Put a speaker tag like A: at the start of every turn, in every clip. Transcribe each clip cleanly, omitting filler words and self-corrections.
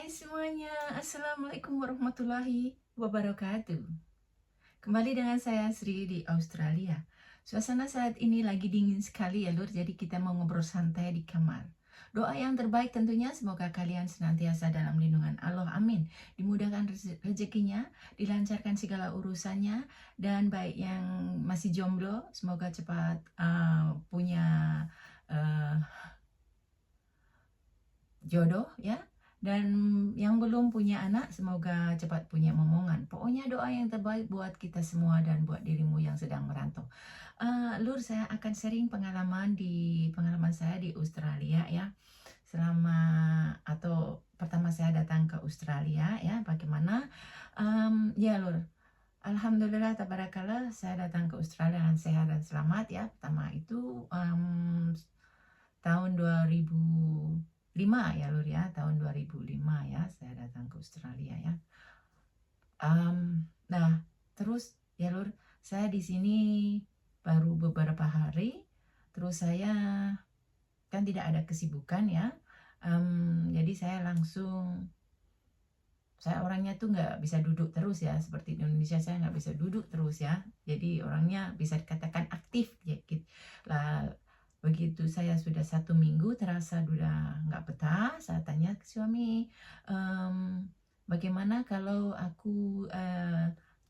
A: Hai semuanya, Assalamualaikum warahmatullahi wabarakatuh. Kembali dengan saya Sri di Australia. Suasana saat ini lagi dingin sekali ya Lur, jadi kita mau ngobrol santai di kamar. Doa yang terbaik tentunya semoga kalian senantiasa dalam lindungan Allah, amin. Dimudahkan rezekinya, dilancarkan segala urusannya, dan baik yang masih jomblo, semoga cepat punya uh, jodoh ya, dan yang belum punya anak semoga cepat punya momongan. Pokoknya doa yang terbaik buat kita semua dan buat dirimu yang sedang merantau. Lur, saya akan sharing pengalaman saya di Australia ya, selama atau pertama saya datang ke Australia ya, bagaimana ya Lur. Alhamdulillah, tabarakallah, saya datang ke Australia dengan sehat dan selamat ya. Pertama itu tahun 2005 ya Lur ya, tahun 2005 ya saya datang ke Australia ya. Nah terus ya Lur, saya di sini baru beberapa hari, terus saya kan tidak ada kesibukan ya, jadi saya orangnya tuh nggak bisa duduk terus ya, seperti di Indonesia saya nggak bisa duduk terus ya, jadi orangnya bisa dikatakan aktif ya gitu lah. Begitu saya sudah 1 minggu terasa sudah nggak betah, saya tanya ke suami, bagaimana kalau aku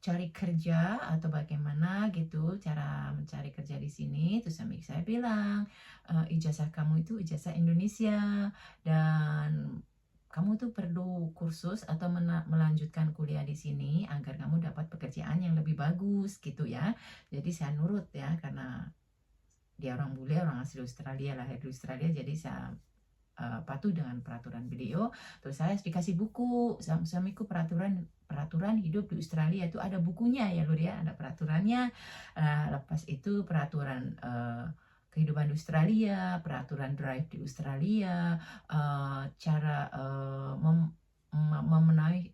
A: cari kerja atau bagaimana gitu cara mencari kerja di sini. Terus suami saya bilang, ijazah kamu itu ijazah Indonesia, dan kamu tuh perlu kursus atau melanjutkan kuliah di sini agar kamu dapat pekerjaan yang lebih bagus gitu ya. Jadi saya nurut ya, karena dia orang bule, orang asli Australia, lahir di Australia, jadi saya patuh dengan peraturan beliau. Terus saya dikasih buku, suamiku peraturan hidup di Australia itu ada bukunya ya Lur ya, ada peraturannya. Lepas itu peraturan kehidupan di Australia, peraturan drive di Australia, cara memenuhi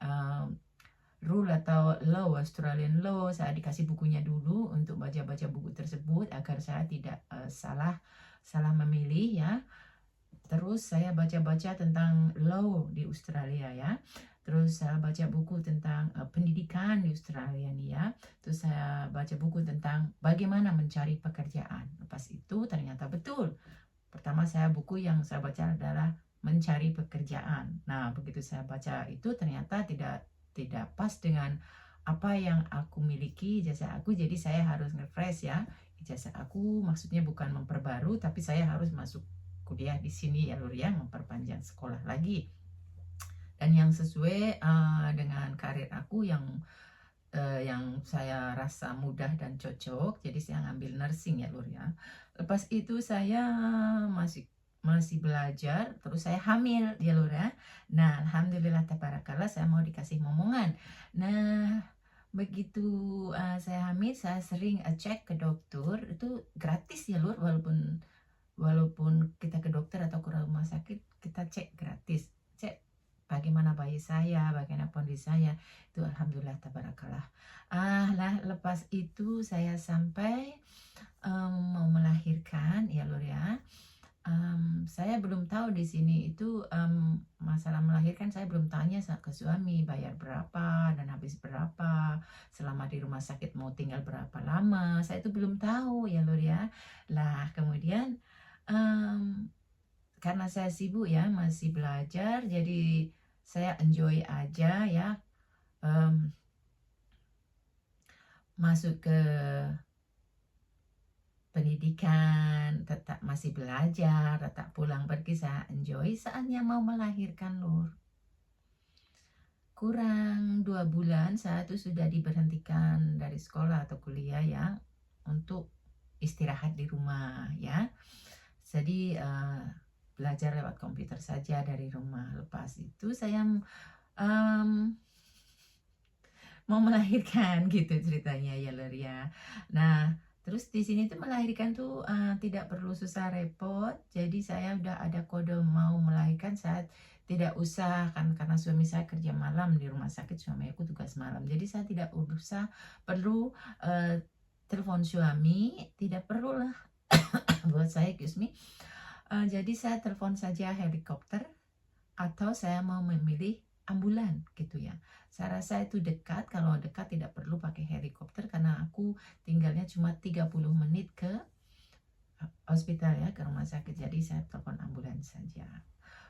A: rule atau law, Australian law. Saya dikasih bukunya dulu untuk baca-baca buku tersebut agar saya tidak salah memilih ya. Terus saya baca-baca tentang law di Australia ya. Terus saya baca buku tentang pendidikan di Australia nih ya. Terus saya baca buku tentang bagaimana mencari pekerjaan. Lepas itu ternyata betul. Pertama buku yang saya baca adalah mencari pekerjaan. Nah, begitu saya baca itu ternyata tidak pas dengan apa yang aku miliki, ijazah aku, jadi saya harus refresh ya ijazah aku, maksudnya bukan memperbaru, tapi saya harus masuk kuliah di sini ya Lur ya, memperpanjang sekolah lagi dan yang sesuai dengan karir aku yang saya rasa mudah dan cocok. Jadi saya ngambil nursing ya Lur ya. Lepas itu saya masih belajar, terus saya hamil ya Lur ya. Nah, alhamdulillah tabarakallah, saya mau dikasih momongan. Nah, begitu saya hamil, saya sering cek ke dokter, itu gratis ya Lur, walaupun kita ke dokter atau ke rumah sakit, kita cek gratis, cek bagaimana bayi saya, bagaimana kondisi saya, itu alhamdulillah tabarakallah. Lah lepas itu saya sampai mau melahirkan ya Lur ya. Saya belum tahu di sini itu masalah melahirkan, saya belum tanya ke suami bayar berapa dan habis berapa, selama di rumah sakit mau tinggal berapa lama, saya itu belum tahu ya Lur ya. Lah kemudian karena saya sibuk ya, masih belajar, jadi saya enjoy aja ya, masuk ke pendidikan, tetap masih belajar, tetap pulang pergi, saya enjoy. Saatnya mau melahirkan Lur, kurang 2 bulan saya tuh sudah diberhentikan dari sekolah atau kuliah ya, untuk istirahat di rumah ya. Jadi belajar lewat komputer saja dari rumah. Lepas itu saya mau melahirkan gitu ceritanya ya Lur ya. Nah, terus di sini tuh melahirkan tuh tidak perlu susah repot. Jadi saya udah ada kode mau melahirkan, saya tidak usah, kan karena suami saya kerja malam di rumah sakit, suami aku tugas malam. Jadi saya tidak usah perlu telepon suami, tidak perlu lah buat saya, excuse me. Jadi saya telepon saja helikopter, atau saya mau memilih ambulan gitu ya. Saya rasa itu dekat, kalau dekat tidak perlu pakai helikopter karena aku tinggalnya cuma 30 menit ke hospital ya, ke rumah sakit. Jadi saya telepon ambulan saja.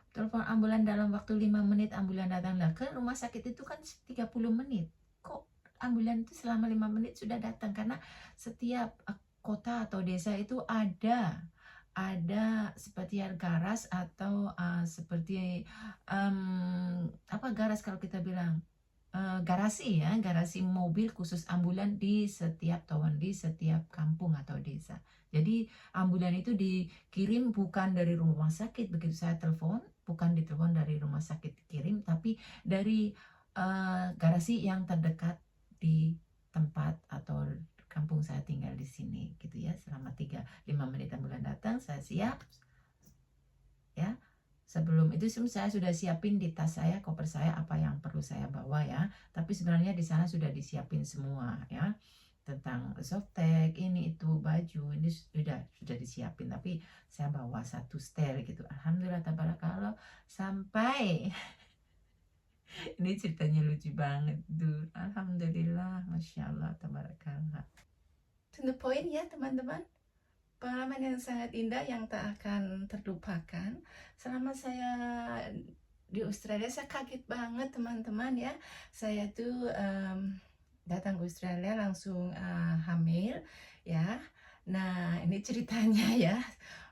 A: Telepon ambulan dalam waktu 5 menit ambulan datanglah. Ke rumah sakit itu kan 30 menit. Kok ambulan itu selama 5 menit sudah datang? Karena setiap kota atau desa itu ada seperti garas atau seperti apa garas kalau kita bilang garasi ya, garasi mobil khusus ambulan di setiap town, di setiap kampung atau desa. Jadi ambulan itu dikirim bukan dari rumah sakit, begitu saya telepon, bukan ditelepon dari rumah sakit dikirim, tapi dari garasi yang terdekat di tempat atau kampung saya tinggal di sini gitu ya. Selama 3-5 menit ambulan datang, saya siap ya. Sebelum itu saya sudah siapin di tas saya, koper saya apa yang perlu saya bawa ya. Tapi sebenarnya di sana sudah disiapin semua ya. Tentang softtek, ini itu baju, ini sudah disiapin. Tapi saya bawa satu setel gitu. Alhamdulillah tabarakallah sampai ini ceritanya lucu banget tuh. Alhamdulillah, masya Allah tabarakallah. To the point ya teman-teman. Pengalaman yang sangat indah yang tak akan terlupakan. Selama saya di Australia, saya kaget banget teman-teman ya. Saya tuh datang ke Australia langsung hamil ya. Nah ini ceritanya ya,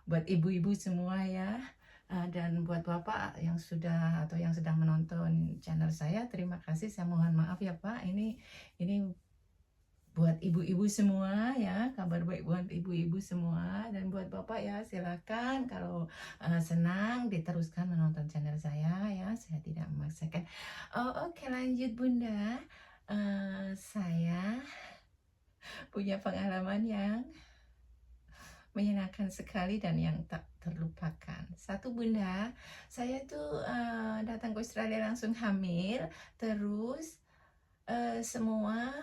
A: buat ibu-ibu semua ya. Dan buat bapak yang sudah atau yang sedang menonton channel saya, terima kasih. Saya mohon maaf ya Pak. Ini buat ibu-ibu semua ya, kabar baik buat ibu-ibu semua. Dan buat bapak ya, silakan kalau senang diteruskan menonton channel saya ya, saya tidak memaksakan. Oke, lanjut Bunda. Saya punya pengalaman yang menyenangkan sekali dan yang tak terlupakan. Satu Bunda, saya tuh datang ke Australia langsung hamil, terus semua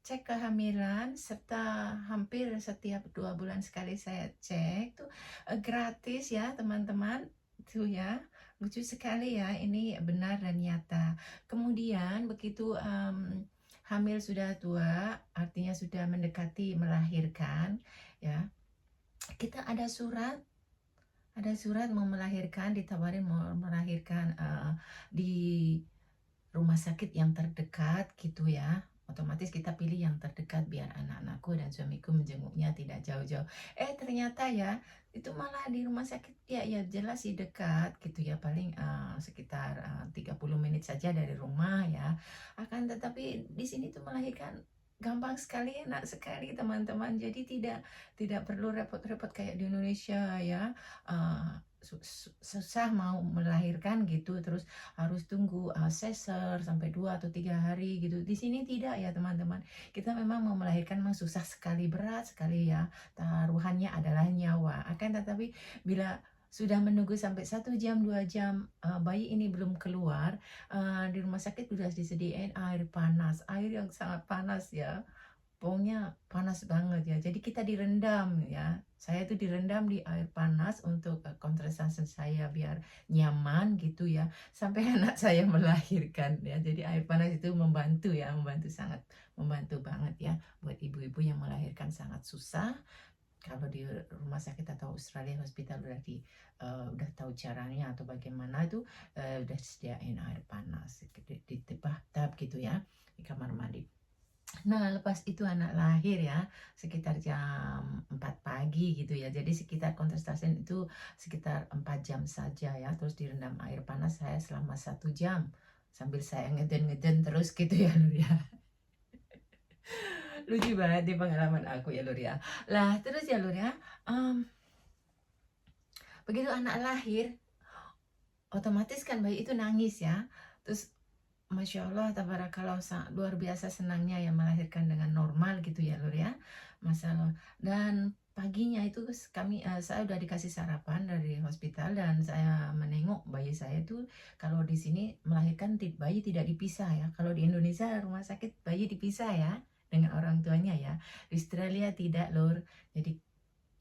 A: cek kehamilan serta hampir setiap 2 bulan sekali saya cek tuh gratis ya teman-teman tuh ya, lucu sekali ya, ini benar dan nyata. Kemudian begitu hamil sudah tua, artinya sudah mendekati melahirkan ya, kita ada surat mau melahirkan, ditawarin mau melahirkan di rumah sakit yang terdekat gitu ya. Otomatis kita pilih yang terdekat biar anak-anakku dan suamiku menjenguknya tidak jauh-jauh. Ternyata ya itu malah di rumah sakit ya jelas sih dekat gitu ya, paling sekitar 30 menit saja dari rumah ya. Akan tetapi di sini tuh melahirkan gampang sekali, enak sekali teman-teman. Jadi tidak perlu repot-repot kayak di Indonesia ya. Susah mau melahirkan gitu, terus harus tunggu sesar sampai 2 atau 3 hari gitu. Di sini tidak ya teman-teman. Kita memang mau melahirkan memang susah sekali, berat sekali ya. Taruhannya adalah nyawa. Akan tetapi bila sudah menunggu sampai 1 jam, 2 jam bayi ini belum keluar, di rumah sakit sudah disediain air panas, air yang sangat panas ya. Pokoknya panas banget ya. Jadi kita direndam ya. Saya tuh direndam di air panas untuk kontrasepsi saya biar nyaman gitu ya. Sampai anak saya melahirkan ya. Jadi air panas itu membantu ya, membantu sangat, membantu banget ya buat ibu-ibu yang melahirkan sangat susah. Kalau di rumah sakit atau Australia hospital udah tahu caranya atau bagaimana itu udah disediain air panas di bathtub gitu ya, di kamar mandi. Nah, lepas itu anak lahir ya, sekitar jam 4 pagi gitu ya. Jadi sekitar kontestasi itu sekitar 4 jam saja ya. Terus direndam air panas saya selama 1 jam. Sambil saya ngeden-ngeden terus gitu ya Lur ya. Lucu banget di pengalaman aku ya Lur ya. Lah terus ya Lur ya, begitu anak lahir, otomatis kan bayi itu nangis ya. Terus Masya Allah, tabarakallah, luar biasa senangnya ya melahirkan dengan normal gitu ya Lur ya. Masalah. Dan paginya itu saya udah dikasih sarapan dari hospital dan saya menengok bayi saya itu. Kalau di sini melahirkan bayi tidak dipisah ya. Kalau di Indonesia rumah sakit bayi dipisah ya dengan orang tuanya ya. Di Australia tidak Lur. Jadi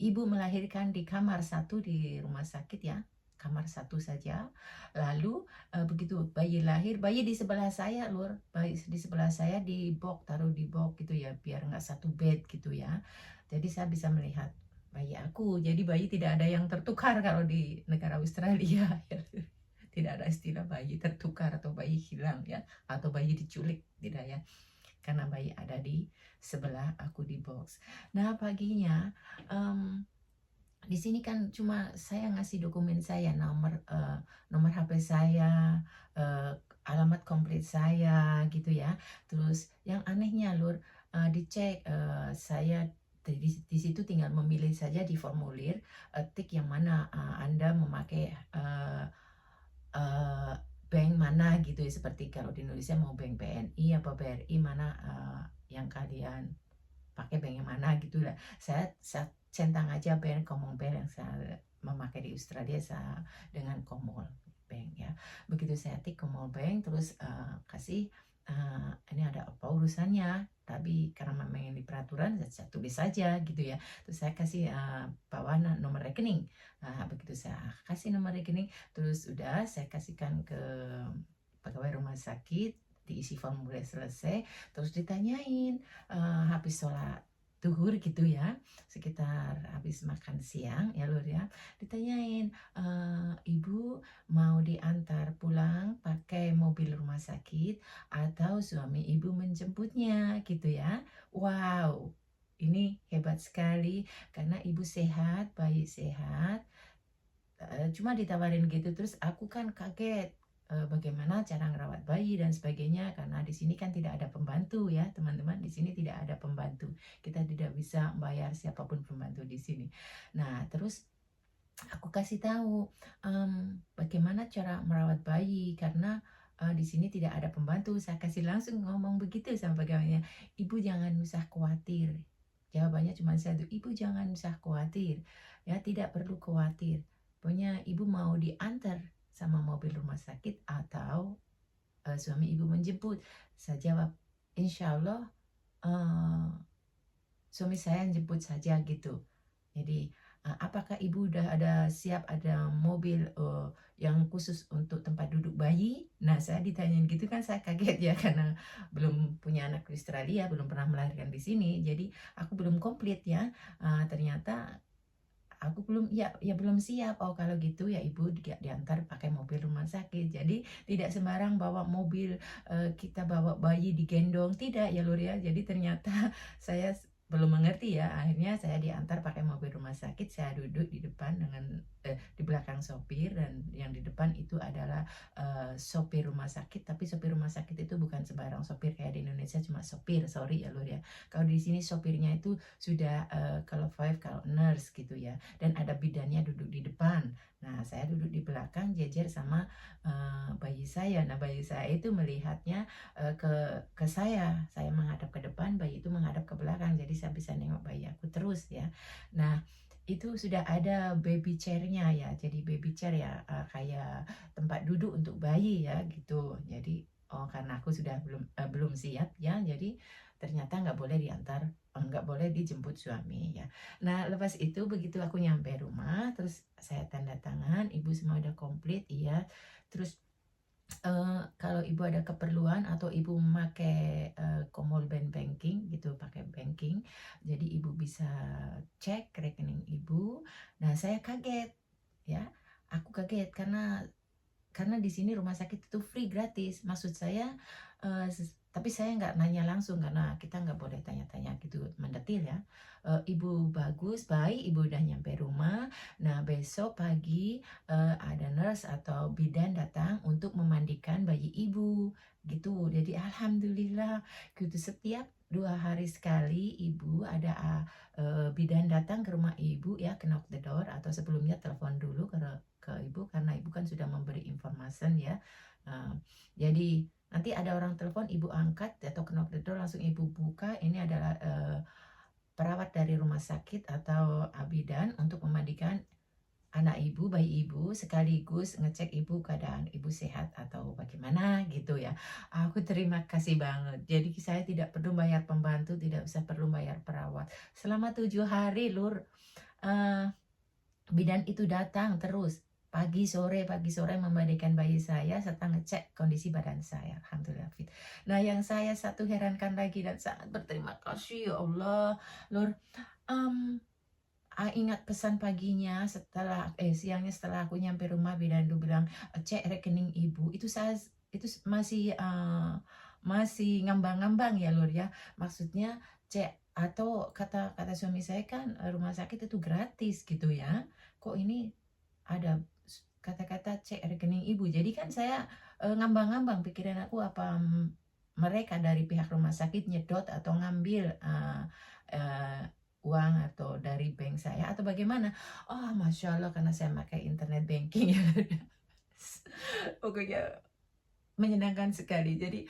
A: ibu melahirkan di kamar satu di rumah sakit ya. kamar satu saja. Lalu begitu bayi lahir, bayi di sebelah saya Lur, bayi di sebelah saya di box, taruh di box gitu ya, biar nggak satu bed gitu ya. Jadi saya bisa melihat bayi aku. Jadi bayi tidak ada yang tertukar kalau di negara Australia ya. Tidak ada istilah bayi tertukar atau bayi hilang ya, atau bayi diculik, tidak ya, karena bayi ada di sebelah aku di box. Nah paginya di sini kan cuma saya ngasih dokumen saya, nomor HP saya, alamat komplit saya gitu ya. Terus yang anehnya Lur, dicek, saya di situ tinggal memilih saja di formulir, tik yang mana Anda memakai bank mana gitu ya, seperti kalau di Indonesia mau bank BNI apa BRI, mana yang kalian pakai bank yang mana gitu lah. Saya centang aja bank Commonwealth yang saya memakai di Australia, saya dengan Commonwealth Bank ya. Begitu saya tik Commonwealth Bank, terus kasih ini ada apa urusannya, tapi karena memang ini peraturan saya tulis saja gitu ya. Terus saya kasih bawah nomor rekening. Begitu saya kasih nomor rekening, terus udah saya kasihkan ke pegawai rumah sakit, diisi formulir selesai, terus ditanyain habis sholat duhur gitu ya, sekitar habis makan siang ya Lur ya, ditanyain, ibu mau diantar pulang pakai mobil rumah sakit atau suami ibu menjemputnya gitu ya. Wow, ini hebat sekali karena ibu sehat, bayi sehat. Cuma ditawarin gitu, terus aku kan kaget, bagaimana cara ngerawat bayi dan sebagainya, karena di sini kan tidak ada pembantu ya teman-teman, di sini tidak ada pembantu, kita tidak bisa bayar siapapun pembantu di sini. Nah terus aku kasih tahu bagaimana cara merawat bayi, karena di sini tidak ada pembantu. Saya kasih langsung ngomong begitu sama pegawainya, ibu jangan usah khawatir. Jawabannya cuma satu, ibu jangan usah khawatir ya, tidak perlu khawatir. Pokoknya ibu mau diantar sama mobil rumah sakit atau suami ibu menjemput. Saya jawab, insya Allah suami saya jemput saja gitu. Jadi apakah ibu udah ada siap ada mobil yang khusus untuk tempat duduk bayi? Nah saya ditanyain gitu kan, saya kaget ya karena belum punya anak di Australia, belum pernah melahirkan di sini, jadi aku belum komplit ya. Ternyata aku belum, ya belum siap. Oh kalau gitu ya ibu diantar pakai mobil rumah sakit. Jadi tidak sembarang bawa mobil, kita bawa bayi digendong, tidak ya Lur ya. Jadi ternyata saya belum mengerti ya, akhirnya saya diantar pakai mobil rumah sakit, saya duduk di depan dengan di belakang sopir, dan yang di depan itu adalah sopir rumah sakit. Tapi sopir rumah sakit itu bukan sembarang sopir kayak di Indonesia cuma sopir, sorry ya Lur ya. Kalau di sini sopirnya itu sudah kalau five, kalau nurse gitu ya, dan ada bidannya duduk di depan. Nah saya duduk di belakang jejer sama bayi saya. Nah bayi saya itu melihatnya ke saya menghadap ke depan, bayi itu menghadap ke belakang, jadi saya bisa nengok bayi aku terus ya. Nah itu sudah ada baby chairnya ya, jadi baby chair ya kayak tempat duduk untuk bayi ya gitu. Jadi karena aku sudah belum siap ya, jadi ternyata nggak boleh diantar, nggak boleh dijemput suami ya. Nah lepas itu begitu aku nyampe rumah, terus saya tanda tangan, ibu semua udah komplit iya. Terus kalau ibu ada keperluan atau ibu memakai Commonwealth banking gitu, pakai banking, jadi ibu bisa cek rekening ibu. Nah saya kaget ya, aku kaget karena di sini rumah sakit itu free, gratis. Maksud saya, tapi saya nggak nanya langsung karena kita nggak boleh tanya-tanya gitu mendetil ya. Ibu bagus, baik, ibu udah nyampe rumah. Nah besok pagi ada nurse atau bidan datang untuk memandikan bayi ibu gitu. Jadi alhamdulillah gitu, setiap 2 hari sekali ibu ada bidan datang ke rumah ibu ya, ke knock the door, atau sebelumnya telepon dulu ke ibu karena ibu kan sudah memberi informasi ya. Jadi nanti ada orang telepon, ibu angkat atau knock the door, langsung ibu buka, ini adalah perawat dari rumah sakit atau bidan untuk memandikan anak ibu, bayi ibu, sekaligus ngecek ibu keadaan ibu sehat atau bagaimana gitu ya. Aku terima kasih banget. Jadi saya tidak perlu bayar pembantu, tidak usah perlu bayar perawat. Selama 7 hari Lur, bidan itu datang terus pagi sore memandikan bayi saya serta ngecek kondisi badan saya. Alhamdulillah fit. Nah, yang saya satu herankan lagi dan sangat berterima kasih ya Allah, Lur, um, ingat pesan paginya siangnya setelah aku nyampe rumah, bidan itu bilang, cek rekening ibu. Itu saya itu masih ngambang-ngambang ya Lur ya. Maksudnya cek, atau kata suami saya kan rumah sakit itu gratis gitu ya. Kok ini ada kata-kata cek rekening ibu. Jadi kan saya ngambang-ngambang pikiran aku, apa mereka dari pihak rumah sakit nyedot atau ngambil uh, uang atau dari bank saya atau bagaimana. Oh, Masya Allah, karena saya pakai internet banking ya. Pokoknya menyenangkan sekali. Jadi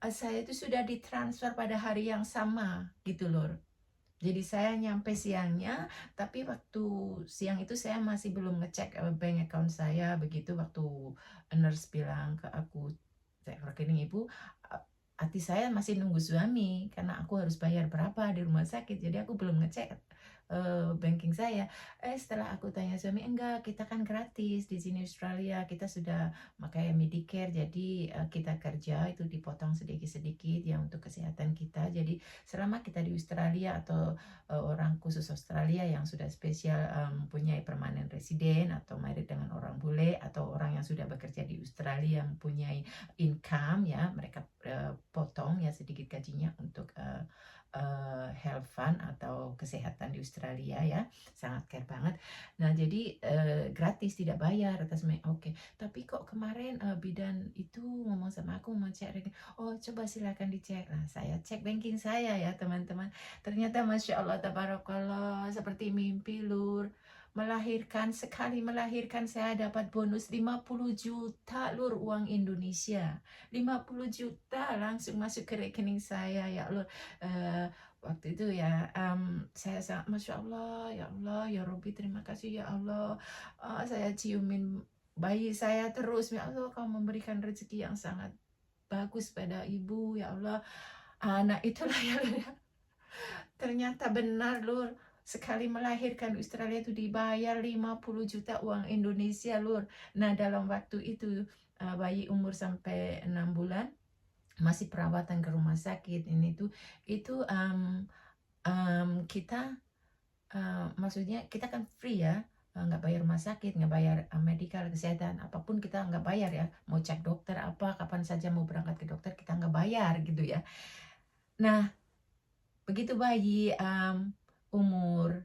A: saya itu sudah ditransfer pada hari yang sama gitu loh. Jadi saya nyampe siangnya, tapi waktu siang itu saya masih belum ngecek bank account saya. Begitu waktu nurse bilang ke aku, cek rekening ibu, hati saya masih nunggu suami karena aku harus bayar berapa di rumah sakit. Jadi aku belum ngecek banking saya. Setelah aku tanya suami, enggak, kita kan gratis di sini Australia, kita sudah pakai Medicare, jadi kita kerja itu dipotong sedikit-sedikit ya untuk kesehatan kita. Jadi selama kita di Australia atau orang khusus Australia yang sudah spesial mempunyai permanent resident atau married dengan orang bule atau orang yang sudah bekerja di Australia mempunyai income ya, mereka potong ya sedikit gajinya untuk health fund atau kesehatan di Australia ya, sangat care banget. Nah jadi gratis, tidak bayar. Atas oke. Tapi kok kemarin bidan itu ngomong sama aku mau cek, oh coba silakan dicek. Nah saya cek banking saya ya teman-teman, ternyata Masya Allah tabarakallah seperti mimpi Lur. Sekali melahirkan saya dapat bonus 50 juta Lur, uang Indonesia. 50 juta langsung masuk ke rekening saya ya Lur. Waktu itu ya saya sangat Masya Allah ya Robbi, terima kasih ya Allah. Saya ciumin bayi saya terus, ya Allah kau memberikan rezeki yang sangat bagus pada ibu ya Allah. Nah itulah ya Lur ya. Ternyata benar Lur, sekali melahirkan Australia itu dibayar 50 juta uang Indonesia Lur. Nah dalam waktu itu bayi umur sampai 6 bulan masih perawatan ke rumah sakit. Ini tuh itu kita maksudnya kita kan free ya, nggak bayar rumah sakit, nggak bayar medical, kesehatan apapun kita nggak bayar ya. Mau cek dokter apa, kapan saja mau berangkat ke dokter kita nggak bayar gitu ya. Nah begitu bayi umur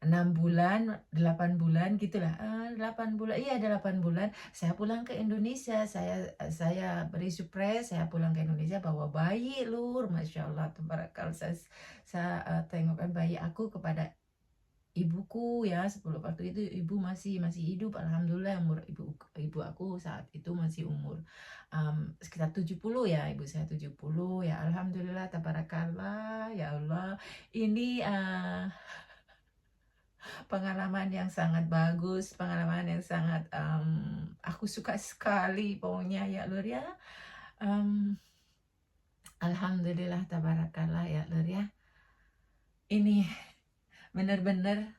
A: 6 bulan, 8 bulan gitulah. 8 bulan, iya ada 8 bulan, saya pulang ke Indonesia. Saya beri surprise, saya pulang ke Indonesia bawa bayi Lur. Masya Allah, tabarakallah, saya tengokkan bayi aku kepada ibuku ya. 10 waktu itu ibu masih hidup, alhamdulillah. Umur ibu aku saat itu masih umur sekitar 70 ya, ibu saya 70 ya, alhamdulillah tabarakallah ya Allah. Ini pengalaman yang sangat bagus, pengalaman yang sangat aku suka sekali pokoknya ya Lur ya. Alhamdulillah tabarakallah ya Lur ya. Ini benar-benar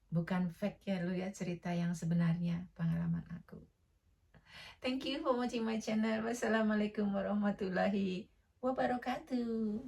A: bukan fake ya Lur ya, cerita yang sebenarnya pengalaman aku. Thank you for watching my channel. Wassalamualaikum warahmatullahi wabarakatuh.